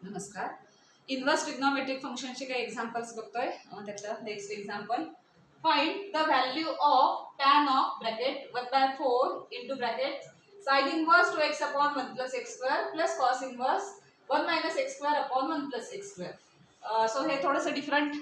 नमस्कार. Inverse trigonometric फंक्शनचे काही एक्झाम्पल्स बघतोय. त्यातलं next example, find the value of tan of bracket 1/4 into bracket sine inverse 2x upon 1 plus x square plus cos inverse 1 minus x square upon 1 plus x square. So हे थोडंसं different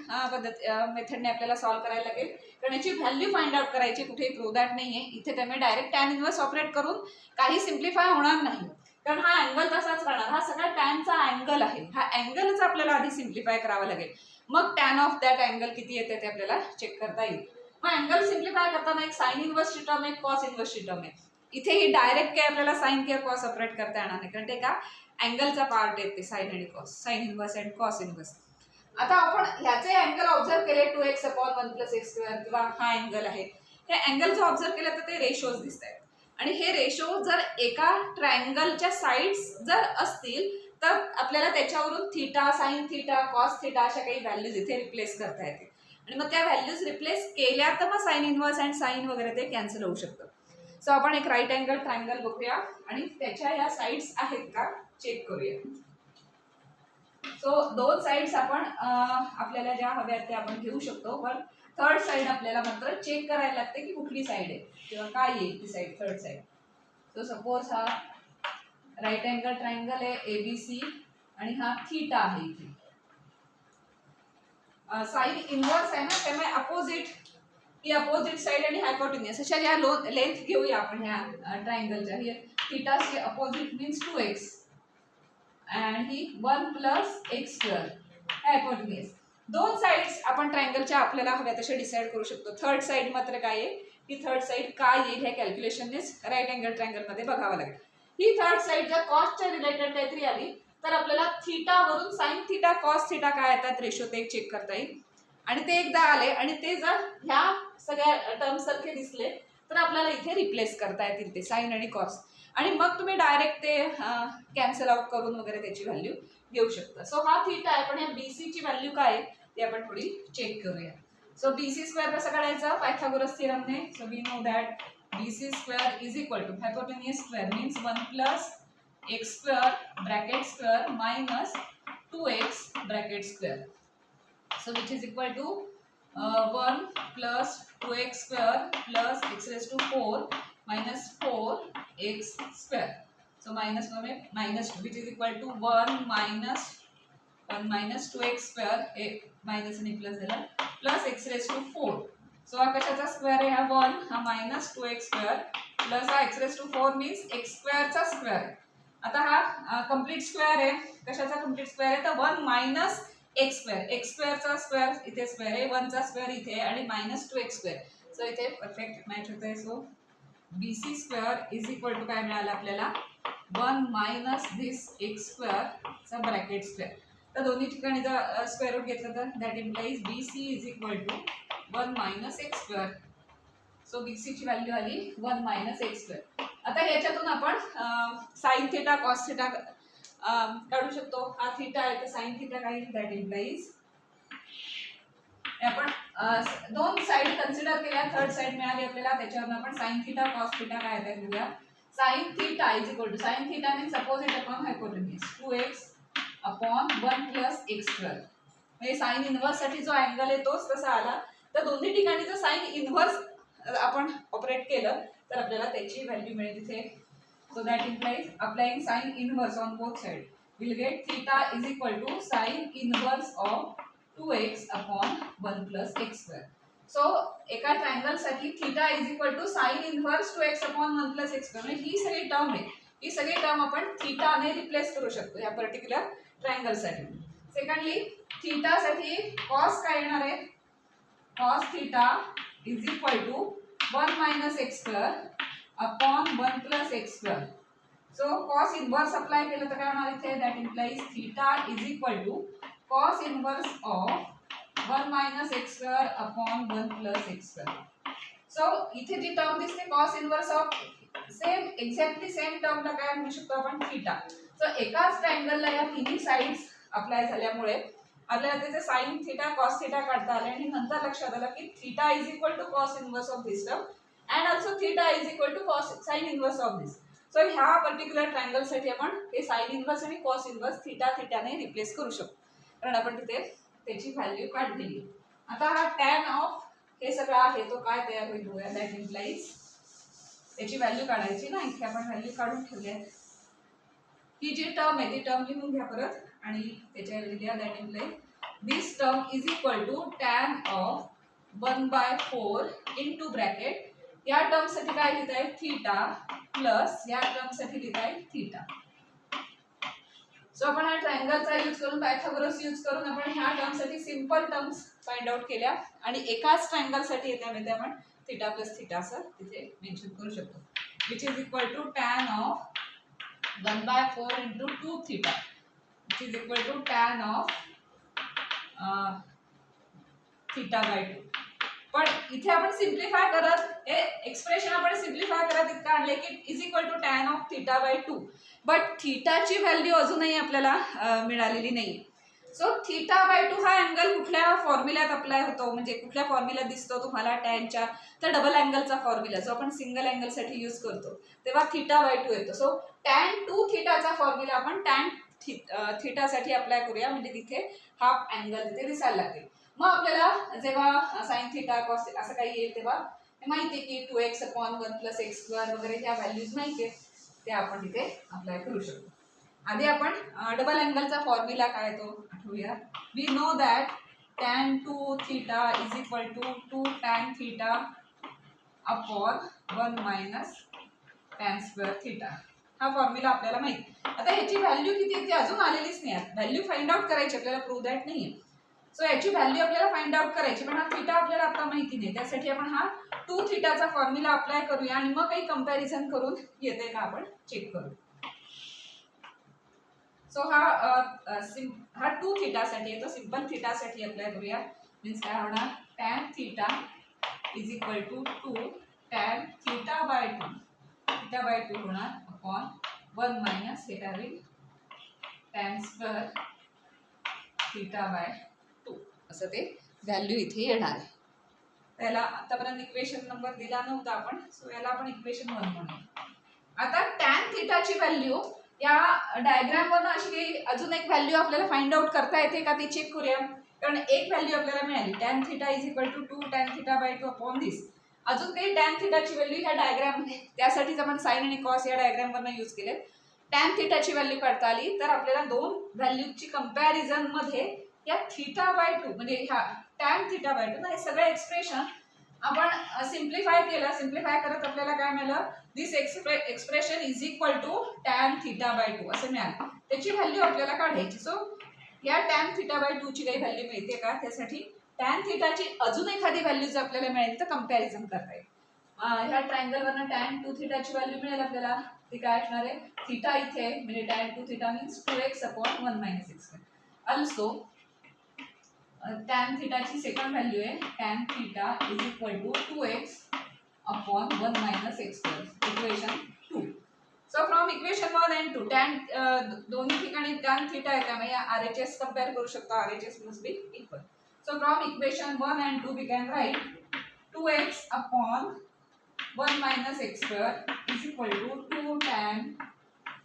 मेथडने आपल्याला solve करायला लागेल, कारण याची value find out करायची. कुठेही prove that नाही आहे इथे, त्यामुळे डायरेक्ट टॅन इनवर्स ऑपरेट करून काही सिम्प्लिफाय होणार नाही, कारण हा अँगल तसाच राहणार. हा सगळा टॅनचा अँगल आहे. हा अँगलच आपल्याला आधी सिम्प्लिफाय करावा लागेल, मग टॅन ऑफ दॅट अँगल किती येते ते आपल्याला चेक करता येईल. मग अँगल सिम्प्लिफाय करताना एक साइन इनवर्सची टर्म आहे, कॉस इनवर्सची टर्म आहे. इथे ही डायरेक्ट काय आपल्याला साइन किंवा कॉस ऑपरेट करता येणार नाही, कारण ते का अँगलचा पार्ट आहे ते साइन आणि cos, sine inverse and cos inverse. आता आपण ह्याचे अँगल ऑब्झर्व केले 2x upon 1 plus x square, किंवा हा अँगल आहे. हे अँगलचं ऑब्झर्व केलं तर ते रेशोज दिसत आहेत, आणि हे रेशो जर एका ट्रायंगलच्या साइड्स जर असतील तर आपल्याला त्याच्यावरून theta, sine theta, cos theta अशा काही व्हॅल्यूज इथे रिप्लेस करता येते, आणि मग त्या व्हॅल्यूज रिप्लेस केल्या तर मग साइन इनवर्स अँड साइन वगैरे ते कॅन्सल होऊ शकतं. सो आपण एक राईट अँगल ट्रायंगल बघूया आणि त्याच्या या साइड्स आहेत का चेक करूया. सो दोन साइड्स आपण आपल्याला ज्या हव्यात त्या आपण घेऊ शकतो, पण थर्ड साइड आपल्याला मात्र चेक करायला लागते की कुठली साइड आहे किंवा काय येईल ती side, third side. So suppose हा राईट अँगल ट्रायंगल आहे ABC आणि हा थीटा आहे. इथे साइन इनवर्स आहे ना, त्यामुळे अपोजिट ही अपोजिट साइड आणि हायपोटेन्यूस अशा ज्या लेंथ घेऊया आपण ह्या ट्रायंगलच्या. ही थीटाची अपोजिट मीन्स 2x and ही 1 प्लस एक्स स्क्वेअर हायपोटेन्यूस. दोन साइड्स आपण ट्रायंगलच्या आपल्याला हव्या तशा डिसाईड करू शकतो. थर्ड साइड मात्र काय आहे, ही थर्ड साइड काय येईल हे कॅल्क्युलेशननेच राईट अँगल ट्रायंगल मध्ये बघावं लागेल. ही थर्ड साइड जर कॉसच्या रिलेटेड काहीतरी आली तर आपल्याला थीटा वरून साइन थीटा, कॉस थीटा काय येतात रेशो ते चेक करता येईल, आणि ते एकदा आले आणि ते जर ह्या सगळ्या टर्म्स सारखे दिसले तर आपल्याला इथे रिप्लेस करता येतील ते साइन आणि कॉस, आणि मग तुम्ही डायरेक्ट ते कॅन्सल आउट करून वगैरे त्याची व्हॅल्यू घेऊ शकता. सो हा थीटा आहे, पण या BC ची व्हॅल्यू काय आहे ती आपण थोडी चेक करूया. सो BC स्क्वेअर कसं काढायचं पायथागोरस थिअरमने. So we know that BC square is equal to hypotenuse square means 1 plus x square bracket square minus 2x bracket square. So which is equal to 1 plus 2x square plus x raise to 4 minus 4x square. So minus में minus 2 which is equal to 1 minus 2x square हे minus आणि plus झाला plus x raised to 4. So हा कशाचा square आहे, हा 1, हा minus 2x square plus हा x raised to 4 means x square चा स्क्वेअर. आता हा कंप्लीट स्क्वेअर आहे, कशाचा कंप्लीट स्क्वेअर आहे तर 1 minus x square, x square चा स्क्वेअर इथे स्क्वेअर आहे, 1 चा स्क्वेअर इथे आणि minus 2x square. सो इथे परफेक्ट मॅच होत आहे. So BC square is equal to काय मिळालं आपल्याला 1 मायनस दिस एक्स स्क्वेअर चा ब्रॅकेट स्क्वेअर. तर दोन्ही ठिकाणी जर स्क्वेअर रूट घेतलं तर that implies BC is equal to 1 minus x square. So BC ची व्हॅल्यू आली 1 मायनस एक्स स्क्वेअर. आता याच्यातून आपण साइन थिटा कॉस थिटा काढू शकतो. हा थिटा आहे तर साइन थिटा काय येईल दॅट इम्प्लाइज आपण दोन साइड कन्सिडर केल्या, थर्ड साइड मिळाली आपल्याला, त्याच्यावर आपण साइन थिटा कॉस थिटा काय येतात बघूया. sin theta is equal to sin theta means opposite upon hypotenuse 2x upon 1 plus x square. म्हणजे साइन इनवर्स साठी जो अँगल आहे तोच तसा आला, तर दोन्ही ठिकाणी जर साइन इनवर्स आपण ऑपरेट केलं तर आपल्याला त्याची व्हॅल्यू मिळेल तिथे. So that implies applying sine inverse on both side will get theta is equal to sine inverse of 2x upon 1 plus x square. So एका ट्रायंगल साठी theta is equal to sine inverse 2x upon 1 plus x square. ही सगळी term आहे, ही सगळी term आपण थीटाने replace करू शकतो या पर्टिक्युलर ट्रायंगल साठी. सेकंडली थीटा साठी कॉस काय येणार आहे, cos theta is equal to 1 minus x square upon 1 plus x square. So cos inverse apply केलं तर काय होणार इथे that implies theta is equal to cos inverse of 1 minus x square upon 1 plus x square. So इथे जी term दिसते cos inverse of same exactly same टर्मला काय म्हणू शकतो आपण थीटा. सो एकाच ट्रायंगलला या तिन्ही साइड्स अप्लाय झाल्यामुळे आपल्याला त्याचे साइन थीटा कॉस थीटा काढता आले, आणि नंतर लक्षात आलं की theta is equal to cos inverse of this term and also theta is equal to cos sine inverse of this. So ह्या पर्टिक्युलर ट्रायंगलसाठी आपण हे साइन इन्व्हर्स आणि कॉस इन्व्हर्स थिटा थिटाने रिप्लेस करू शकतो, कारण आपण तिथे त्याची व्हॅल्यू काढलेली. आता हा टॅन ऑफ हे सगळं आहे तो काय तयार होईल बघूया. दॅट इम्प्लाइज त्याची व्हॅल्यू काढायची ना, इथे आपण व्हॅल्यू काढून ठेवली आहे. ही जी टर्म आहे ती टर्म लिहून घ्या परत आणि त्याच्या लिहा. That implies this term is equal to tan of 1/4 into bracket. या टर्म साठी काय लिहित आहे थीटा प्लस या टर्म साठी लिहित आहे थीटा. सो आपण हा ट्रायंगलचा यूज करून पायथागोरस यूज करून आपण ह्या टर्म साठी सिंपल टर्म्स फाइंड आउट केल्या आणि एकाच ट्रायंगल साठी त्यामध्ये आपण थीटा प्लस थीटा असं तिथे मेन्शन करू शकतो, which is equal to tan of 1/4 into 2 theta which is equal to tan of theta by 2. पण इथे आपण सिम्प्लिफाय करत हे एक्सप्रेशन आपण सिम्प्लिफाय करत इतकं आणले की is equal to tan of theta by 2. But थीटाची व्हॅल्यू अजूनही आपल्याला मिळालेली नाही. सो थीटा बाय 2 हा अँगल कुठल्या फॉर्म्युल्यात अप्लाय होतो, म्हणजे कुठल्या फॉर्म्युल्यात दिसतो तुम्हाला टॅनच्या, तर डबल अँगलचा फॉर्म्युला जो आपण सिंगल अँगलसाठी यूज करतो तेव्हा थीटा बाय 2 येतो. सो टॅन 2 थीटाचा फॉर्म्युला आपण टॅन थीटासाठी अप्लाय करूया, म्हणजे तिथे हाफ अँगल तिथे दिसायला लागते. मग आपल्याला जेव्हा साइन थीटा कॉस असं काही येईल तेव्हा माहिती आहे की 2x/1 + x² वगैरे ह्या व्हॅल्यूज माहिती आहे, ते आपण तिथे अप्लाय करू शकतो. आधी आपण डबल अँगलचा फॉर्म्युला काय तो आठवूया. We know that tan 2 theta is equal to 2 tan theta upon 1 - tan² theta. हा फॉर्म्युला आपल्याला माहिती. आता ह्याची व्हॅल्यू किती आहे ती अजून आलेलीच नाही आहे. व्हॅल्यू फाइंड आउट करायची आपल्याला, प्रूव्ह दॅट नाही आहे. सो याची व्हॅल्यू आपल्याला फाइंड आउट करायची, पण हा थीटा आपल्याला आता माहिती नाही. त्यासाठी आपण हा 2 थीटाचा फॉर्म्युला अप्लाय करूया आणि मग काही कंपॅरिझन करून येते का आपण चेक करू. सो हा 2 थीटासाठी आहे, तो सिंपल थीटासाठी अप्लाय करूया. मीन्स काय होणार tan theta is equal to 2 tan theta by 2. Theta by 2 होणार अपॉन 1 - हे काय होईल tan² थीटा बाय 2 असं ते व्हॅल्यू इथे येणार आहे. त्याला आतापर्यंत इक्वेशन नंबर दिला नव्हता आपण, सो याला आपण इक्वेशन 1 म्हणूया. आता tan थीटाची व्हॅल्यू या डायग्राम वरून अशी काही अजून एक व्हॅल्यू आपल्याला फाइंड आउट करता येते का ते चेक करूया. कारण एक व्हॅल्यू आपल्याला मिळाली tan theta is equal to 2 tan theta by 2 upon this. अजून काही tan थीटाची व्हॅल्यू ह्या डायग्राम त्यासाठीच आपण साइन आणि कॉस या डायग्राम वरून यूज केले. tan थीटाची व्हॅल्यू काढता आली तर आपल्याला दोन व्हॅल्यूची कंपॅरिझन मध्ये या थीटा बाय 2 म्हणजे ह्या tan थीटा बाय 2 हे सगळे एक्सप्रेशन आपण सिम्प्लिफाय केलं. सिम्प्लिफाय करत आपल्याला काय मिळालं this expression is equal to tan theta by 2 असं मिळालं. त्याची व्हॅल्यू आपल्याला काढायची. सो या tan थीटा बाय 2 ची काही व्हॅल्यू मिळते का, त्यासाठी tan थीटाची अजून एखादी व्हॅल्यू जर आपल्याला मिळेल तर कंपॅरिझन करता येईल. ह्या ट्रायंगल वरनं tan 2 थीटाची व्हॅल्यू मिळेल आपल्याला. ती काय असणार आहे थीटा इथे म्हणजे tan 2 theta means 2x/1 - x². Also tan थीटाची सेकंड व्हॅल्यू आहे tan theta is equal to 2x/1 - x². Equation 2. So from equation 1 and 2 tan दोन्ही ठिकाणी tan थीटा आहे त्यामुळे RHS कंपेअर करू शकतो. RHS must be equal. So from equation 1 and 2 we can write 2x/1 - x² is equal to 2 tan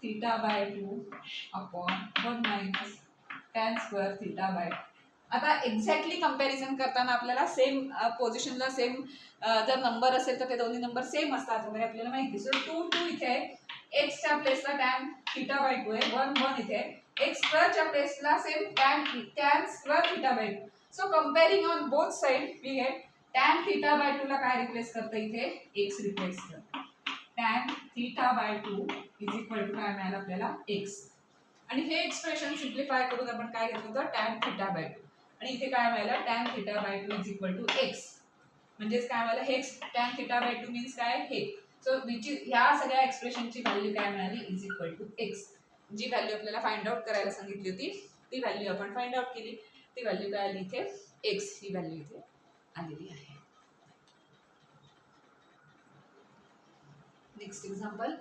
theta by 2 upon 1 - tan² theta by 2. आता exactly comparison करताना आपल्याला same पोझिशनला सेम जर number असेल तर ते दोन्ही नंबर सेम असतात वगैरे आपल्याला माहिती. सो 2 इथे x च्या प्लेसला tan थीटा बाय 2 आहे. 1 इथे x² च्या प्लेसला same tan² theta by 2. So comparing on both side we get tan theta by 2 ला काय रिप्लेस करता इथे x रिप्लेस कर. tan theta by 2 is equal to काय मिळालं आपल्याला x. आणि हे एक्सप्रेशन सिम्प्लिफाय करून आपण काय घेतलं होतं tan थीटा बाय 2 आणि इथे काय मिळालं tan theta by 2 is equal to x. म्हणजेच काय मिळालं हे tan थीटा बाय 2 मीन्स काय हे. सो ह्या सगळ्या एक्सप्रेशनची व्हॅल्यू काय मिळाली इज इक्वल टू x. जी व्हॅल्यू आपल्याला फाइंड आउट करायला सांगितली होती ती व्हॅल्यू आपण फाइंड आउट केली. ती व्हॅल्यू काय आली इथे x ही व्हॅल्यू इथे आलेली आहे. Next example.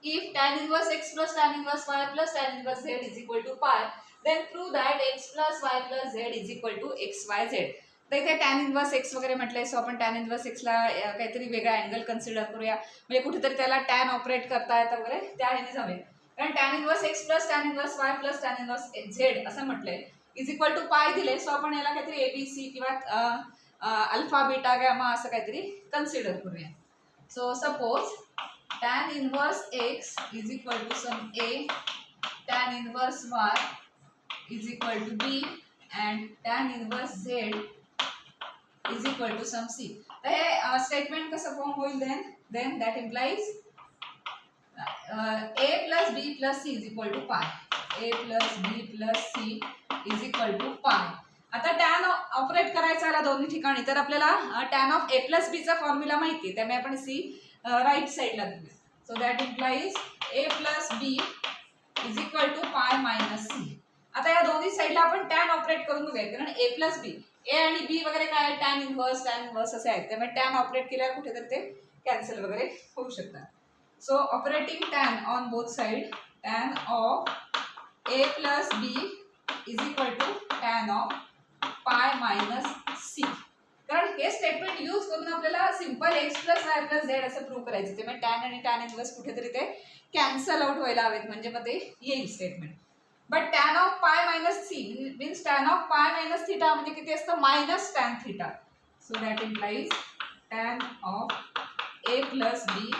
If tan inverse x plus tan inverse y plus tan inverse z is equal to pi, then prove that x plus y plus z is equal to x y z. तर इथे tan inverse x वगैरे म्हटलंय, so आपण tan inverse एक्सला काहीतरी वेगळा angle consider करूया, म्हणजे कुठेतरी त्याला टॅन ऑपरेट करता येतं वगैरे, त्या ह्याने जाऊया. कारण tan inverse x plus tan inverse y plus tan inverse z असं म्हटलंय इज इक्वल टू पाय दिले, सो आपण याला काहीतरी एबीसी किंवा अल्फा बीटा गॅमा असं काहीतरी कन्सिडर करूया. So suppose tan inverse x is equal to some a, tan inverse y is equal to b and tan inverse z is equal to some c. तर हे statement कसं form होईल then that implies a plus b plus c is equal to pi. a plus b plus c is equal to pi. आता tan operate करायचा आला दोन्ही ठिकाणी, तर आपल्याला tan of a plus b चा फॉर्म्युला माहिती आहे, त्यामुळे आपण c राईट साइडला घेऊया. So that implies a plus b is equal to pi minus c. आता या दोन्ही साइडला आपण टॅन ऑपरेट करून बघूया, कारण a plus b, a आणि b वगैरे काय टॅन इनवर्स असे आहेत, त्यामुळे टॅन ऑपरेट केल्यावर कुठेतरी ते कॅन्सल वगैरे होऊ शकतात. So operating tan on both sides, tan of a plus b is equal to tan of pi minus c. कारण हे स्टेटमेंट यूज करून आपल्याला simple x plus y plus z असं प्रूव्ह करायचं, त्यामुळे tan आणि tan इनवर्स कुठेतरी ते कॅन्सल आउट व्हायला हवेत, म्हणजे मग ते येईल statement. But tan of pi minus c means tan of pi minus theta म्हणजे किती असतं minus tan theta. So that implies tan of a plus b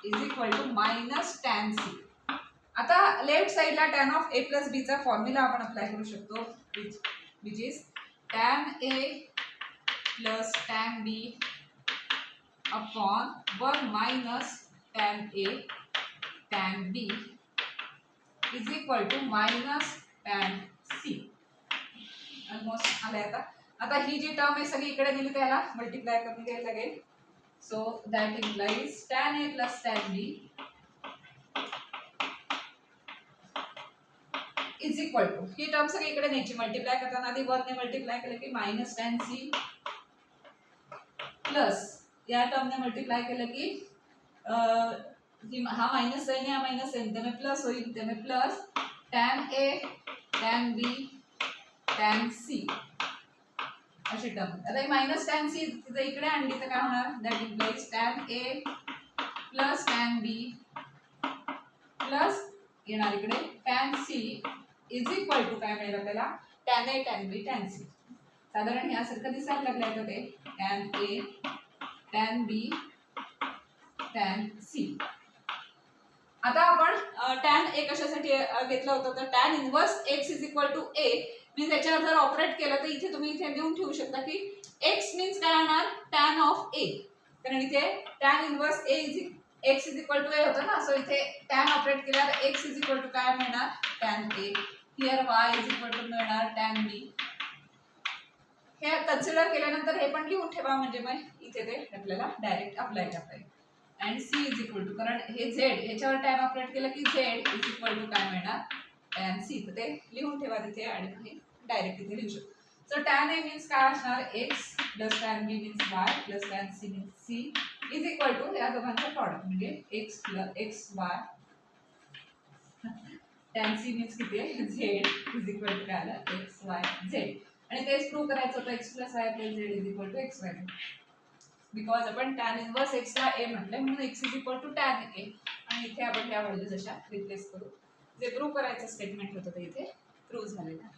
is equal to minus tan c. आता लेफ्ट साइडला tan of a plus b चा formula आपण apply करू शकतो, which is tan a plus tan b upon 1 minus tan a tan b is equal to minus tan C. Almost आलंय. आता ही जी term आहे सगळी इकडे दिली त्याला मल्टिप्लाय करून घ्यायला लागेल. So that implies tan A plus tan B is equal to, he term सगळी इकडे न्यायची, मल्टिप्लाय करताना आधी 1 ने मल्टिप्लाय केलं की मायनस tan C प्लस या टर्मने मल्टिप्लाय केलं की हा मायनस साइन आहे, हा मायनस साइन, त्यामुळे प्लस होईल, त्यामुळे plus tan A tan B tan C अशी टर्म. आता मायनस टॅन सी जर इकडे आणली तर काय होणार, that implies tan a plus tan b plus येणार इकडे tan c is equal to काय मिळेल आपल्याला, tan a tan b tan c. साधारण ह्यासारखं दिसायला लागलं ते tan a tan b tan c. आता आपण टॅन ए कशासाठी घेतलं होतं, तर tan inverse x is equal to A means याच्यावर जर ऑपरेट केलं तर इथे तुम्ही इथे लिहून ठेवू शकता की एक्स मीन्स काय होणार टॅन ऑफ ए, कारण इथे tan inverse A is X is equal to A होतं ना, सो इथे टॅन ऑपरेट केल्यावर एक्स इज इक्वल टू काय मिळणार tan A, here Y is equal to मिळणार टॅन बी. हे कन्सिडर केल्यानंतर हे पण लिहून ठेवा, म्हणजे मग इथे ते आपल्याला डायरेक्ट अप्लाय करता येईल. And c is equal to, कारण हे झेड ह्याच्यावर टॅन ऑपरेट केलं की झेड इज इक्वल टू काय मिळणार टॅन सी, तर ते लिहून ठेवा तिथे आणि हे डायरेक्ट इथे लिहू शकतो. सो टॅन ए मीन्स काय असणार x plus tan b means y plus tan c means c is equal to या दोघांचं प्रॉडक्ट म्हणजे x plus x y tan c means किती आहे झेड इज इक्वल टू काय आलं एक्स वाय झेड. आणि तेच प्रूव्ह करायचं होतं X plus Y plus Z is equal to X Y, because आपण टॅन इनवर्स एक्सला ए म्हटलंय म्हणून X is equal to tan A, आणि इथे आपण ह्या व्हॅल्यूज अशा रिप्लेस करू. जे प्रूव्ह करायचं स्टेटमेंट होतं ते इथे प्रूव्ह झालेलं आहे.